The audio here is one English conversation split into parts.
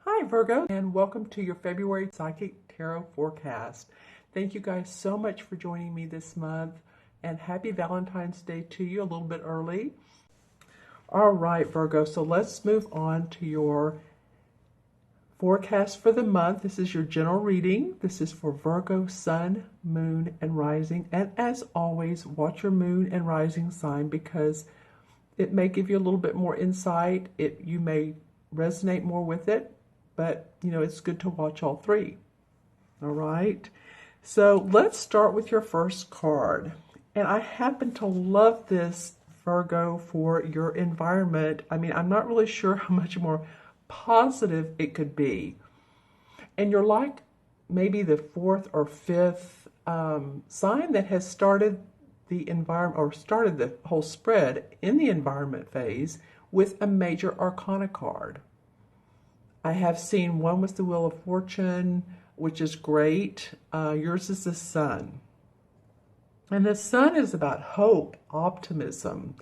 Hi Virgo, and welcome to your February Psychic Tarot forecast. Thank you guys so much for joining me this month, and happy Valentine's Day to you a little bit early. All right, Virgo, so let's move on to your forecast for the month. This is your general reading. This is for Virgo, Sun, Moon, and Rising. And as always, watch your Moon and Rising sign because it may give you a little bit more insight. You may resonate more with it, but it's good to watch all three. All right, so let's start with your first card. And I happen to love this, Virgo, for your environment. I mean, I'm not really sure how much more positive it could be. And you're like maybe the fourth or fifth sign that has started the environment, or started the whole spread in the environment phase with a major arcana card. I have seen one with the Wheel of Fortune, which is great. Yours is the Sun. And the Sun is about hope, optimism,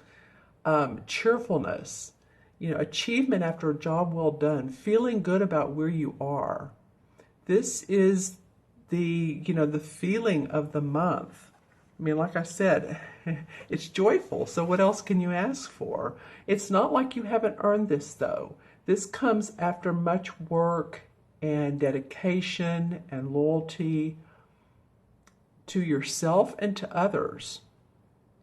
cheerfulness, achievement after a job well done, feeling good about where you are. This is the feeling of the month. I mean, like I said, it's joyful. So what else can you ask for? It's not like you haven't earned this, though. This comes after much work and dedication and loyalty to yourself and to others.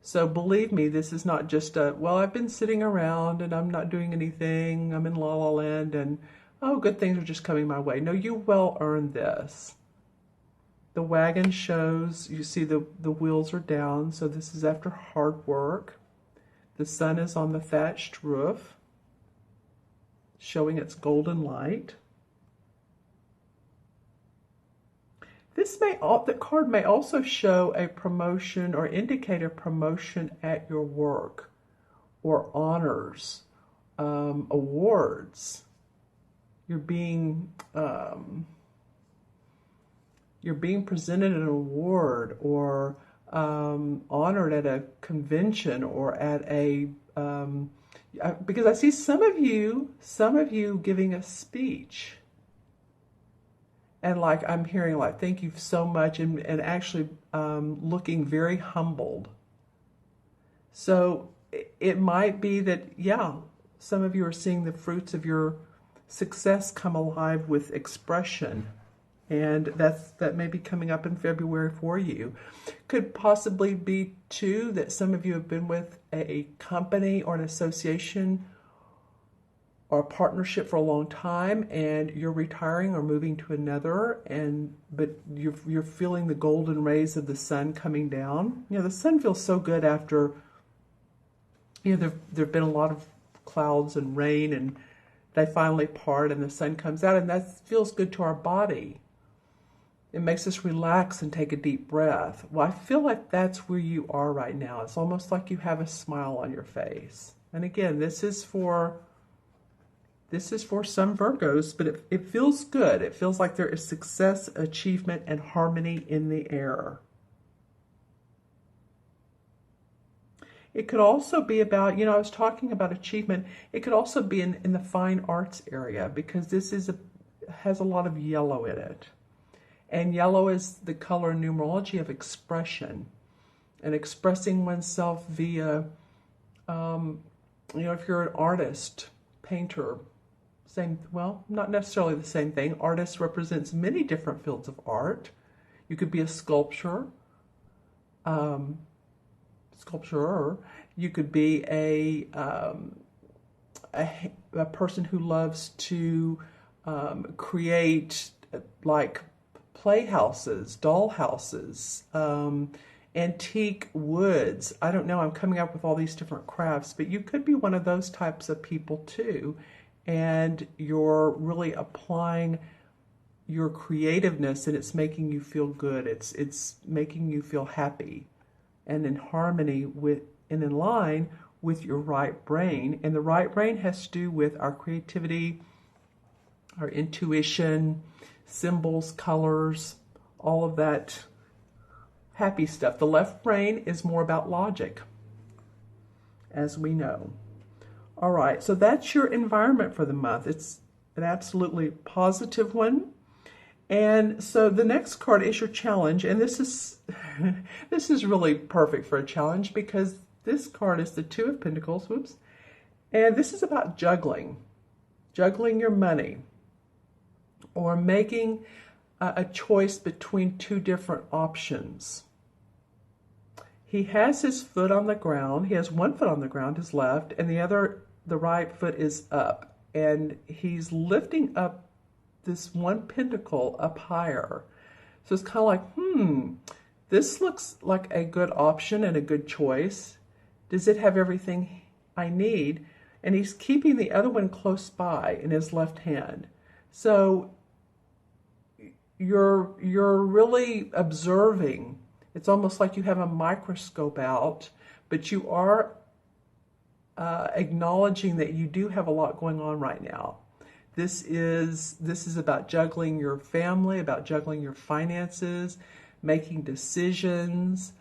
So believe me, this is not just well, I've been sitting around and I'm not doing anything. I'm in la la land and, oh, good things are just coming my way. No, you well earned this. The wagon shows, you see the wheels are down, so this is after hard work. The sun is on the thatched roof, showing its golden light. The card may also show a promotion or indicate a promotion at your work, or honors, awards. You're being presented an award or honored at a convention or at a because I see some of you giving a speech, and like I'm hearing like thank you so much, and actually looking very humbled. So it might be that, yeah, some of you are seeing the fruits of your success come alive with expression. And that may be coming up in February for you. Could possibly be, too, that some of you have been with a company or an association or a partnership for a long time, and you're retiring or moving to another, but you're feeling the golden rays of the sun coming down. The sun feels so good after, there've been a lot of clouds and rain, and they finally part and the sun comes out, and that feels good to our body. It makes us relax and take a deep breath. Well, I feel like that's where you are right now. It's almost like you have a smile on your face. And again, this is for some Virgos, but it feels good. It feels like there is success, achievement, and harmony in the air. It could also be about, I was talking about achievement. It could also be in the fine arts area, because this has a lot of yellow in it. And yellow is the color and numerology of expression and expressing oneself via, if you're an artist, painter, not necessarily the same thing. Artist represents many different fields of art. You could be a sculpturer. You could be a person who loves to create like playhouses, doll houses, antique woods. I don't know, I'm coming up with all these different crafts, but you could be one of those types of people too, and you're really applying your creativeness, and it's making you feel good. It's making you feel happy and in harmony with and in line with your right brain. And the right brain has to do with our creativity, our intuition, symbols, colors, all of that happy stuff. The left brain is more about logic, as we know. All right, so that's your environment for the month. It's an absolutely positive one. And so the next card is your challenge, and this is this is really perfect for a challenge because this card is the Two of Pentacles, whoops, and this is about juggling your money, or making a choice between two different options. He has his foot on the ground. He has one foot on the ground, his left, and the right foot is up, and he's lifting up this one pentacle up higher. So it's kind of like, this looks like a good option and a good choice. Does it have everything I need? And he's keeping the other one close by in his left hand. So you're really observing. It's almost like you have a microscope out, but you are acknowledging that you do have a lot going on right now. This is about juggling your family, about juggling your finances, making decisions,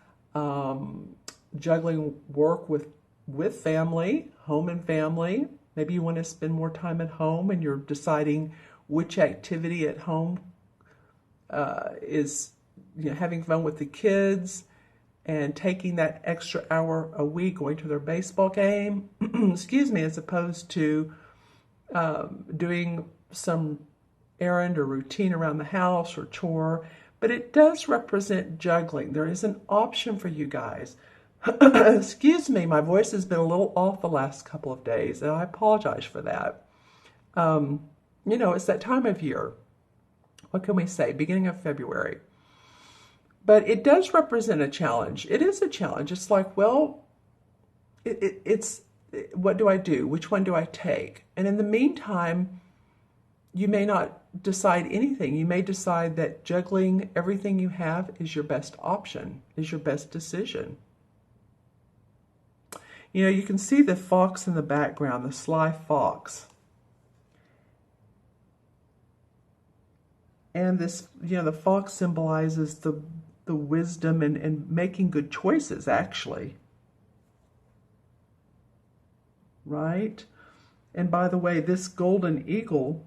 juggling work with family, home and family. Maybe you want to spend more time at home and you're deciding which activity at home is, having fun with the kids and taking that extra hour a week going to their baseball game, excuse me, as opposed to doing some errand or routine around the house or chore. But it does represent juggling. There is an option for you guys. Excuse me, my voice has been a little off the last couple of days, and I apologize for that. It's that time of year. What can we say? Beginning of February. But it does represent a challenge. It is a challenge. It's like, well, it's what do I do? Which one do I take? And in the meantime, you may not decide anything. You may decide that juggling everything you have is your best option, is your best decision. You can see the fox in the background, the sly fox. And this, the fox symbolizes the wisdom and making good choices, actually. Right? And by the way, this golden eagle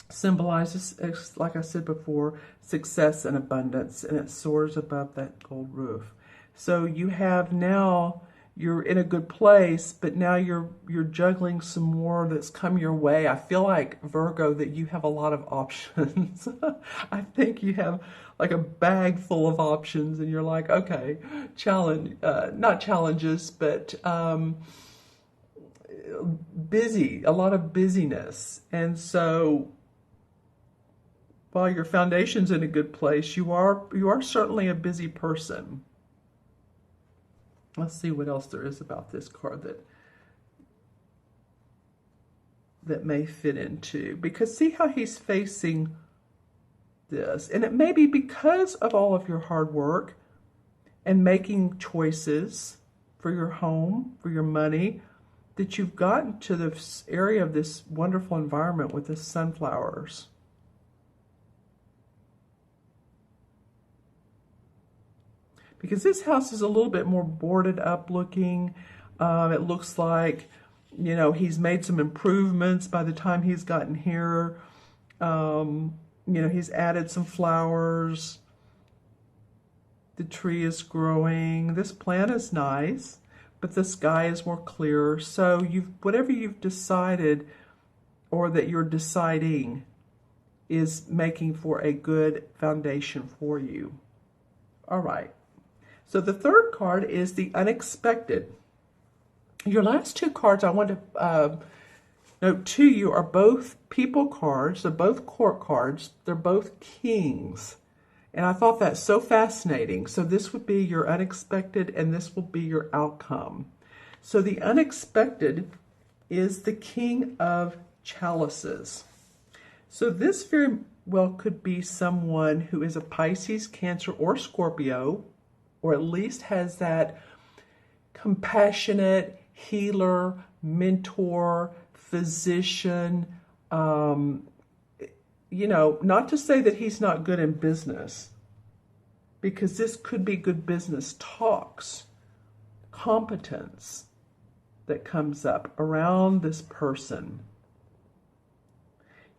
symbolizes, like I said before, success and abundance, and it soars above that gold roof. So you have now, you're in a good place, but now you're juggling some more that's come your way. I feel like, Virgo, that you have a lot of options. I think you have like a bag full of options, and you're like, okay, not challenges, but busy, a lot of busyness. And so while your foundation's in a good place, you are certainly a busy person. Let's see what else there is about this card that may fit into, because see how he's facing this, and it may be because of all of your hard work and making choices for your home, for your money, that you've gotten to this area of this wonderful environment with the sunflowers. Because this house is a little bit more boarded up looking. It looks like, he's made some improvements by the time he's gotten here. He's added some flowers. The tree is growing. This plant is nice, but the sky is more clear. So whatever you've decided or that you're deciding is making for a good foundation for you. All right. So the third card is the unexpected. Your last two cards I want to note to you are both people cards. They're both court cards. They're both kings. And I thought that so fascinating. So this would be your unexpected, and this will be your outcome. So the unexpected is the King of Chalices. So this very well could be someone who is a Pisces, Cancer, or Scorpio, or at least has that compassionate healer, mentor, physician, not to say that he's not good in business, because this could be good business talks, competence that comes up around this person.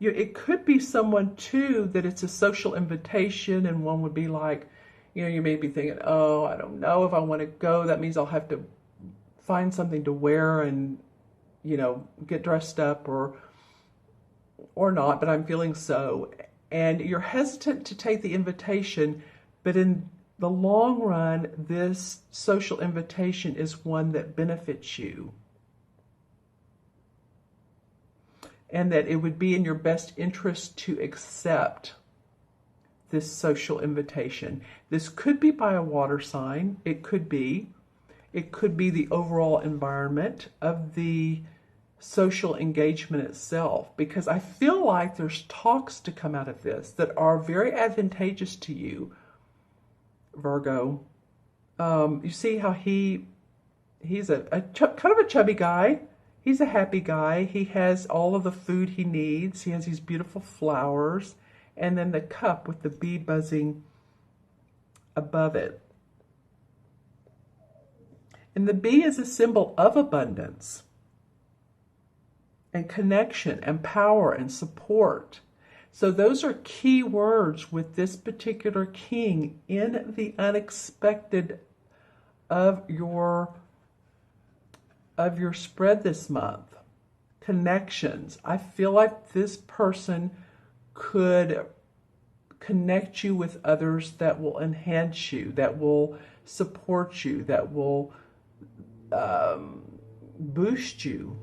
it could be someone too that it's a social invitation, and one would be like, you may be thinking, oh, I don't know if I want to go. That means I'll have to find something to wear and, get dressed up or not, but I'm feeling so. And you're hesitant to take the invitation, but in the long run, this social invitation is one that benefits you. And that it would be in your best interest to accept this social invitation. This could be by a water sign. It could be the overall environment of the social engagement itself, because I feel like there's talks to come out of this that are very advantageous to you, Virgo. You see how he's kind of a chubby guy. He's a happy guy. He has all of the food he needs. He has these beautiful flowers, and then the cup with the bee buzzing above it. And the bee is a symbol of abundance and connection and power and support. So those are key words with this particular king in the unexpected of your spread this month. Connections. I feel like this person could connect you with others that will enhance you, that will support you, that will boost you.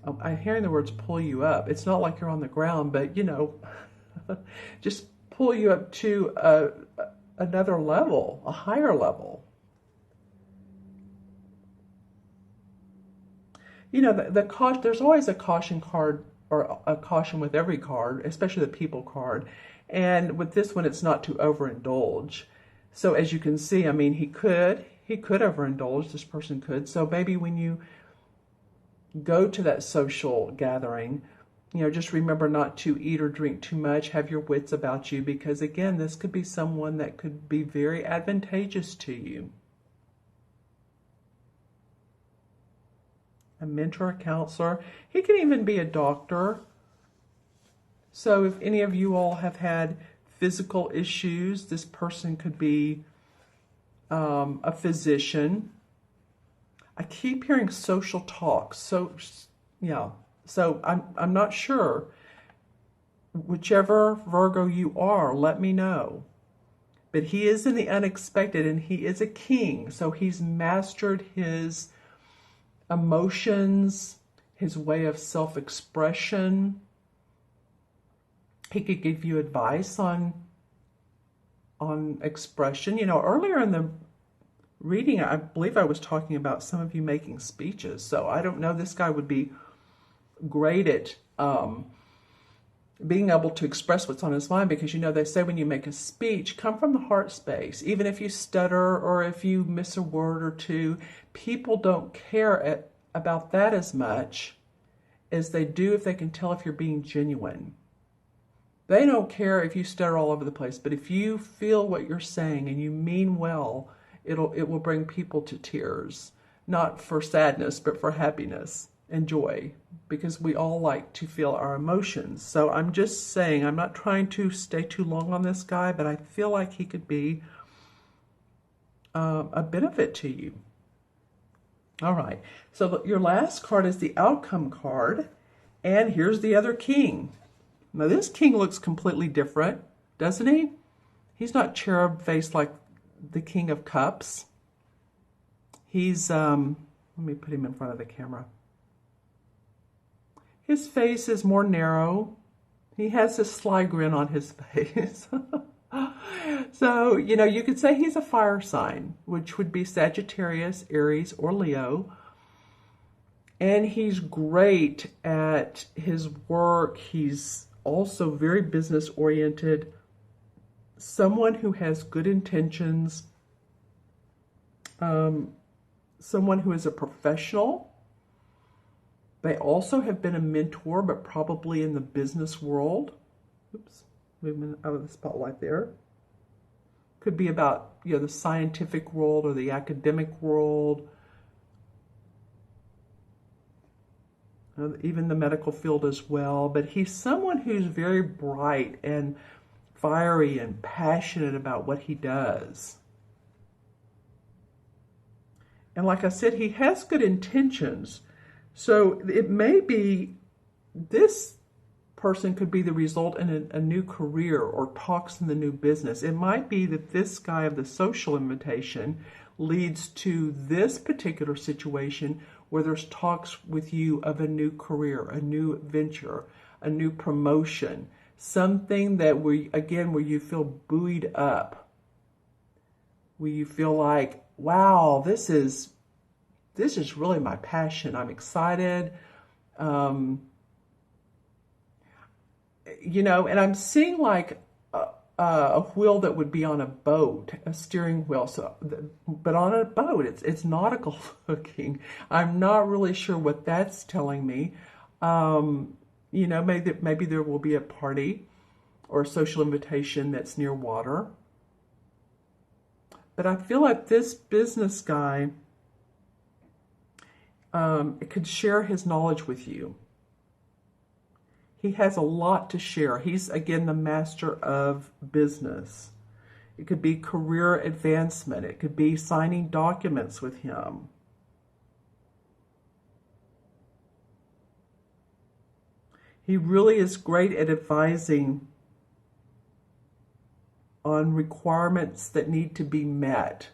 I'm hearing the words pull you up. It's not like you're on the ground, but just pull you up to another level, a higher level. There's always a caution card, or a caution with every card, especially the people card. And with this one, it's not to overindulge. So as you can see, he could overindulge, this person could. So maybe when you go to that social gathering, just remember not to eat or drink too much, have your wits about you, because again, this could be someone that could be very advantageous to you. A mentor, a counselor. He can even be a doctor. So if any of you all have had physical issues, this person could be a physician. I keep hearing social talk. So I'm not sure. Whichever Virgo you are, let me know. But he is in the unexpected, and he is a king. So he's mastered his emotions, his way of self-expression. He could give you advice on expression. Earlier in the reading, I believe I was talking about some of you making speeches. So I don't know, this guy would be great at being able to express what's on his mind, because they say when you make a speech, come from the heart space. Even if you stutter or if you miss a word or two, people don't care about that as much as they do if they can tell if you're being genuine. They don't care if you stutter all over the place, but if you feel what you're saying and you mean well, it will bring people to tears, not for sadness, but for happiness and joy, because we all like to feel our emotions. So I'm just saying, I'm not trying to stay too long on this guy, but I feel like he could be a benefit to you. All right, so your last card is the outcome card, and here's the other king. Now this king looks completely different, doesn't he? He's not cherub faced like the King of Cups. He's, let me put him in front of the camera. His face is more narrow. He has this sly grin on his face. So, you could say he's a fire sign, which would be Sagittarius, Aries, or Leo. And he's great at his work. He's also very business oriented. Someone who has good intentions. Someone who is a professional. They also have been a mentor, but probably in the business world. Oops, movement out of the spotlight there. Could be about, the scientific world or the academic world. even the medical field as well. But he's someone who's very bright and fiery and passionate about what he does. And like I said, he has good intentions. So it may be this person could be the result in a new career or talks in the new business. It might be that this guy of the social invitation leads to this particular situation where there's talks with you of a new career, a new venture, a new promotion, something that where you feel buoyed up, where you feel like, wow, this is really my passion. I'm excited. And I'm seeing like a wheel that would be on a boat, a steering wheel. But on a boat, it's nautical looking. I'm not really sure what that's telling me. Maybe there will be a party or a social invitation that's near water. But I feel like this business guy could share his knowledge with you. He has a lot to share. He's, again, the master of business. It could be career advancement. It could be signing documents with him. He really is great at advising on requirements that need to be met.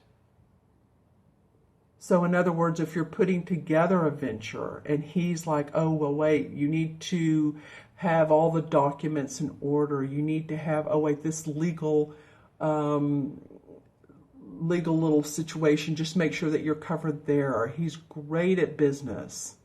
So in other words, if you're putting together a venture and he's like, oh, well, wait, you need to have all the documents in order. You need to have, oh, wait, this legal little situation, just make sure that you're covered there. He's great at business.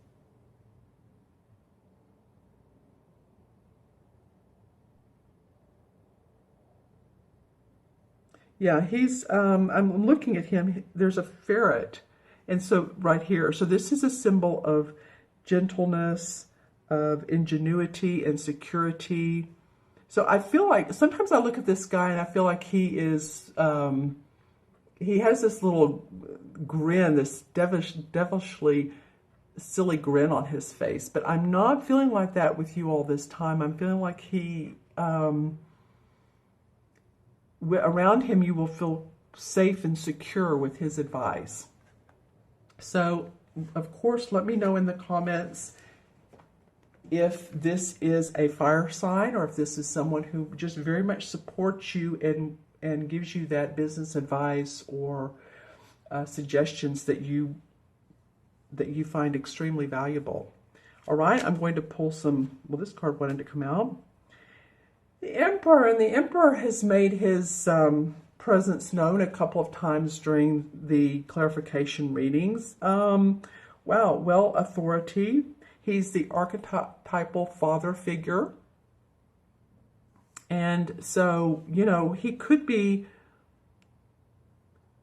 Yeah, he's, I'm looking at him, there's a ferret. And so right here, so this is a symbol of gentleness, of ingenuity and security. So I feel like, sometimes I look at this guy and I feel like he is, he has this little grin, this devilishly silly grin on his face. But I'm not feeling like that with you all this time. I'm feeling like he, around him you will feel safe and secure with his advice. So, of course, let me know in the comments if this is a fire sign or if this is someone who just very much supports you and gives you that business advice or suggestions that you find extremely valuable. All right, I'm going to pull some, well, this card wanted to come out. The Emperor, and the Emperor has made his presence known a couple of times during the clarification readings. Wow, well, authority. He's the archetypal father figure. And so, he could be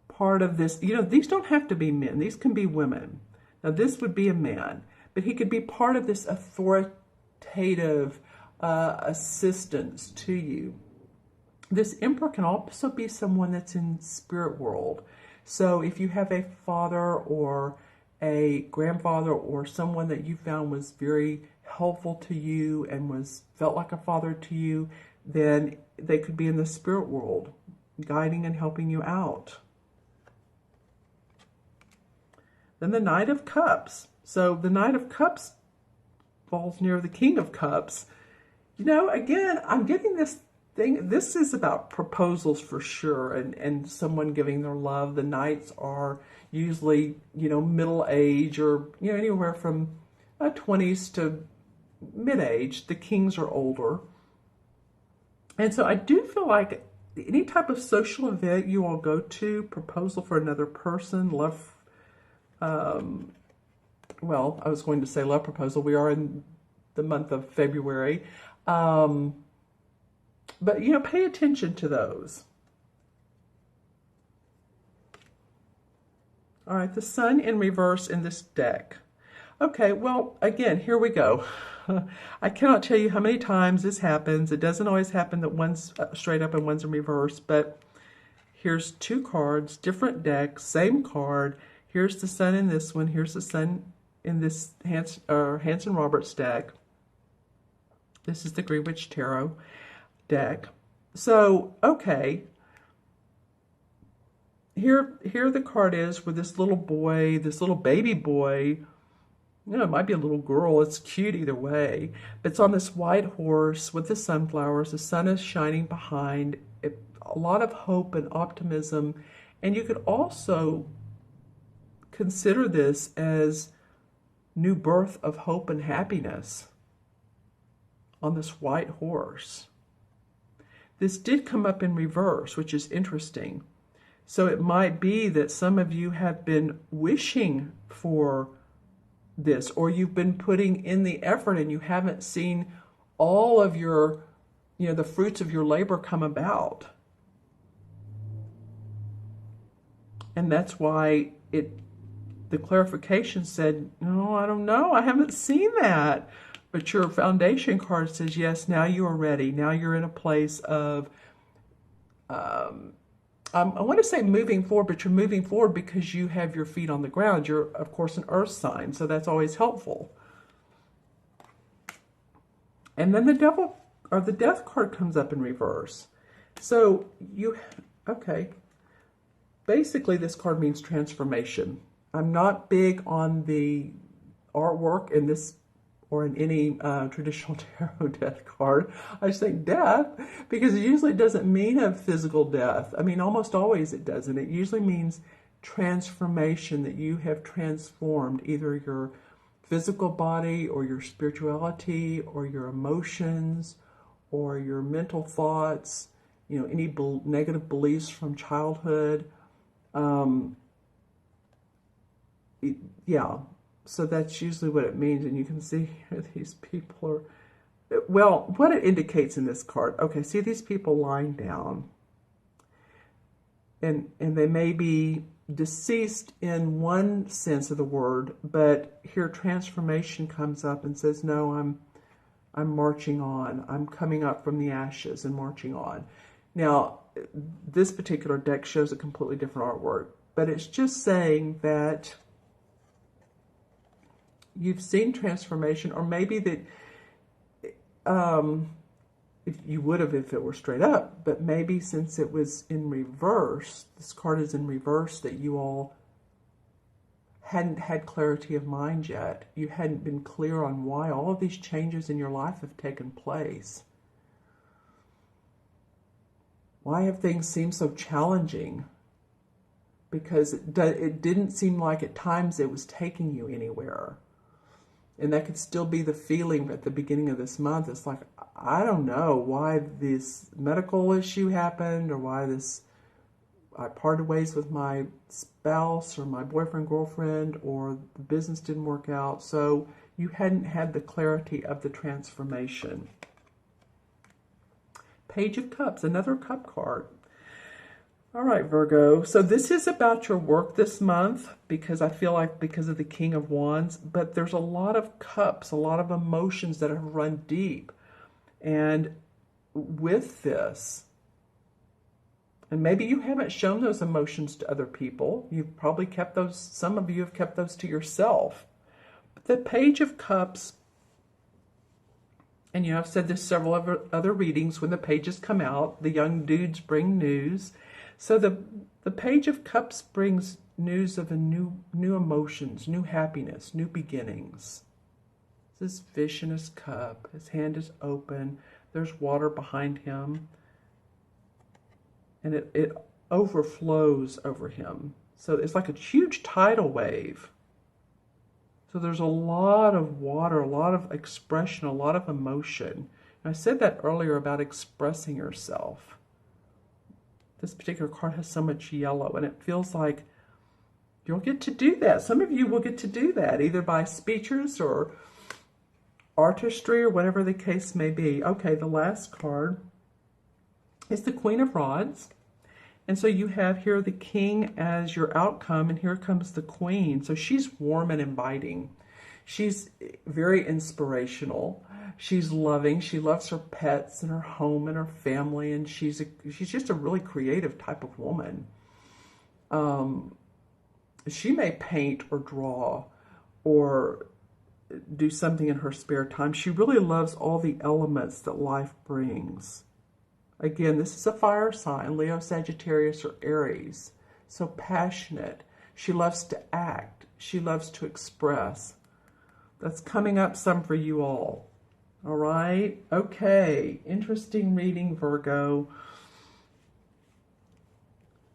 part of this. These don't have to be men. These can be women. Now, this would be a man. But he could be part of this authoritative assistance to you. This Emperor can also be someone that's in spirit world. So if you have a father or a grandfather or someone that you found was very helpful to you and felt like a father to you, then they could be in the spirit world, guiding and helping you out. Then the Knight of Cups. So the Knight of Cups falls near the King of Cups. Again, I'm getting this thing. This is about proposals for sure, and someone giving their love. The knights are usually, middle age or, anywhere from 20s to mid-age. The kings are older. And so I do feel like any type of social event you all go to, proposal for another person, love, well, I was going to say love proposal. We are in the month of February. But, pay attention to those. All right, the Sun in reverse in this deck. Okay, well, again, here we go. I cannot tell you how many times this happens. It doesn't always happen that one's straight up and one's in reverse, but here's two cards, different decks, same card. Here's the Sun in this one. Here's the Sun in this Hanson Roberts deck. This is the Greenwich Tarot deck. So, okay. Here the card is with this little boy, this little baby boy. You know, it might be a little girl. It's cute either way. But it's on this white horse with the sunflowers. The sun is shining behind. A lot of hope and optimism. And you could also consider this as new birth of hope and happiness on this white horse. This did come up in reverse, which is interesting. So it might be that some of you have been wishing for this, or you've been putting in the effort and you haven't seen all of your, the fruits of your labor come about. And that's why the clarification said, no, I don't know, I haven't seen that. But your foundation card says, yes, now you are ready. Now you're in a place of, I want to say moving forward, but you're moving forward because you have your feet on the ground. You're, of course, an earth sign, so that's always helpful. And then the devil, or the death card comes up in reverse. So okay. Basically, this card means transformation. I'm not big on the artwork in this or in any traditional tarot death card. I just think death, because it usually doesn't mean a physical death. I mean, almost always it doesn't. It usually means transformation, that you have transformed either your physical body or your spirituality or your emotions or your mental thoughts, any negative beliefs from childhood. Yeah. So that's usually what it means. And you can see here these people are, well, what it indicates in this card. Okay, see these people lying down. And they may be deceased in one sense of the word, but here transformation comes up and says, no, I'm marching on. I'm coming up from the ashes and marching on. Now, this particular deck shows a completely different artwork, but it's just saying that you've seen transformation, or maybe that if you would have if it were straight up, but maybe since it was in reverse, this card is in reverse, that you all hadn't had clarity of mind yet. You hadn't been clear on why all of these changes in your life have taken place. Why have things seemed so challenging? Because it didn't seem like at times it was taking you anywhere. And that could still be the feeling at the beginning of this month. It's like, I don't know why this medical issue happened, or why I parted ways with my spouse or my boyfriend, girlfriend, or the business didn't work out. So you hadn't had the clarity of the transformation. Page of Cups, another cup card. All right, Virgo. So this is about your work this month, because I feel like because of the King of Wands, but there's a lot of cups, a lot of emotions that have run deep. And with this, and maybe you haven't shown those emotions to other people. You've probably kept those, some of you have kept those to yourself. But the Page of Cups, and I've said this several other readings, when the pages come out, the young dudes bring news. So the Page of Cups brings news of new emotions, new happiness, new beginnings. This is fish in his cup. His hand is open. There's water behind him. And it overflows over him. So it's like a huge tidal wave. So there's a lot of water, a lot of expression, a lot of emotion. And I said that earlier about expressing yourself. This particular card has so much yellow, and it feels like you'll get to do that. Some of you will get to do that, either by speeches or artistry or whatever the case may be. Okay, the last card is the Queen of Rods. And so you have here the King as your outcome, and here comes the Queen. So she's warm and inviting. She's very inspirational. She's loving. She loves her pets and her home and her family, and she's just a really creative type of woman. She may paint or draw or do something in her spare time. She really loves all the elements that life brings. Again, this is a fire sign, Leo, Sagittarius, or Aries. So passionate. She loves to act. She loves to express. That's coming up some for you all. All right? Okay. Interesting reading, Virgo.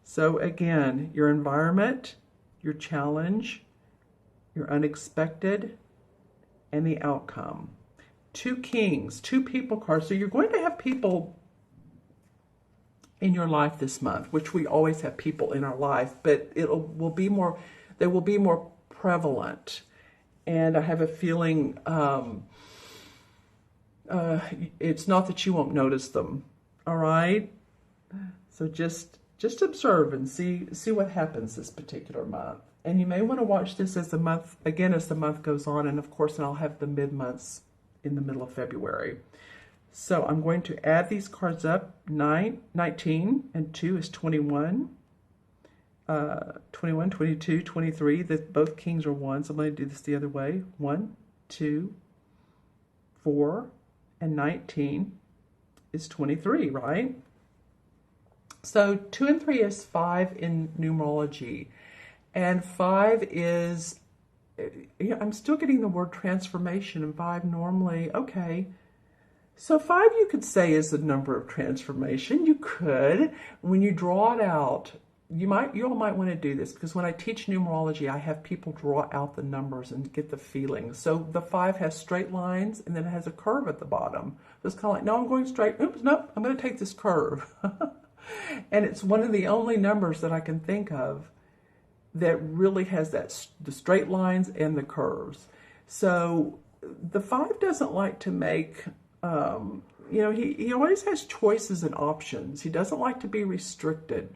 So again, your environment, your challenge, your unexpected, and the outcome. 2 kings, 2 people cards. So you're going to have people in your life this month, which we always have people in our life, but they will be more prevalent. And I have a feeling it's not that you won't notice them. All right. So just observe and see what happens this particular month. And you may want to watch this as the month goes on, and of course, I'll have the mid-months in the middle of February. So I'm going to add these cards up. 19 and 2 is 21. 21, 22, 23. Both kings are 1, so I'm going to do this the other way. 1, 2, 4, and 19 is 23, right? So 2 and 3 is 5 in numerology. And 5 is, I'm still getting the word transformation, and 5 normally, okay. So 5 you could say is the number of transformation. You could. When you draw it out, you all might want to do this, because when I teach numerology, I have people draw out the numbers and get the feeling. So the 5 has straight lines, and then it has a curve at the bottom. So it's kind of like, no, I'm going straight. Oops, no, I'm going to take this curve. And it's one of the only numbers that I can think of that really has the straight lines and the curves. So the 5 doesn't like to make, he always has choices and options. He doesn't like to be restricted.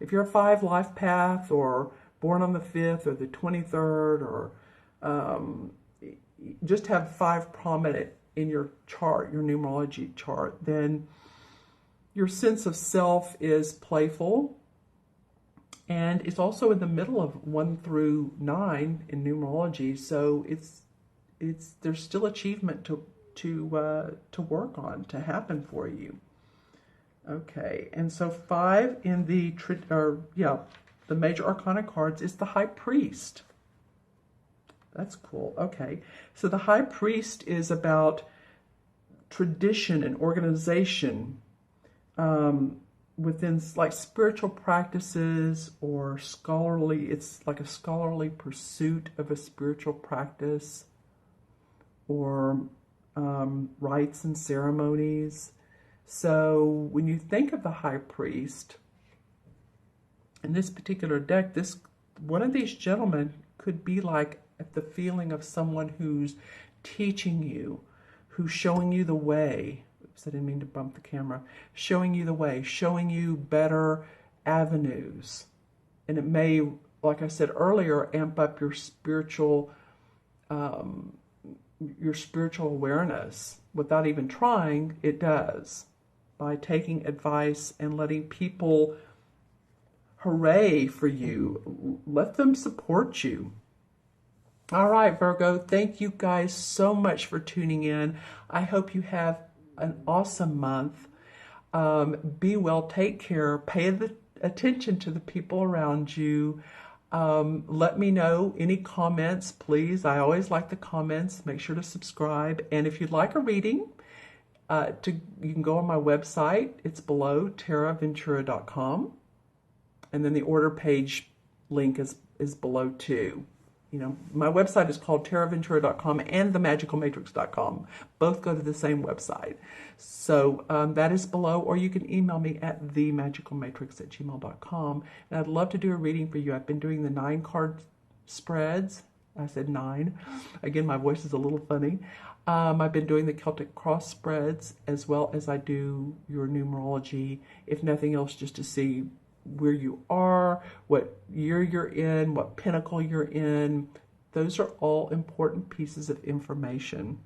If you're a 5 life path, or born on the 5th or the 23rd, or just have 5 prominent in your chart, your numerology chart, then your sense of self is playful. And it's also in the middle of 1 through 9 in numerology, so there's still achievement to work on, to happen for you. Okay, and so 5 in the major arcana cards is the High Priest. That's cool. Okay, so the High Priest is about tradition and organization. Within like spiritual practices or scholarly, it's like a scholarly pursuit of a spiritual practice, or rites and ceremonies. So when you think of the High Priest, in this particular deck, one of these gentlemen could be like at the feeling of someone who's teaching you, who's showing you the way. I didn't mean to bump the camera. Showing you the way, showing you better avenues. And it may, like I said earlier, amp up your spiritual awareness. Without even trying, it does. By taking advice and letting people hooray for you. Let them support you. All right, Virgo, thank you guys so much for tuning in. I hope you have an awesome month. Be well, take care, pay attention to the people around you. Let me know any comments, please. I always like the comments. Make sure to subscribe. And if you'd like a reading, you can go on my website. It's below, taraventura.com. And then the order page link is below too. My website is called taraventura.com and themagicalmatrix.com. Both go to the same website. So that is below, or you can email me at themagicalmatrix@gmail.com. And I'd love to do a reading for you. I've been doing the 9 card spreads. I said 9. Again, my voice is a little funny. I've been doing the Celtic cross spreads, as well as I do your numerology, if nothing else, just to see where you are, what year you're in, what pinnacle you're in. Those are all important pieces of information.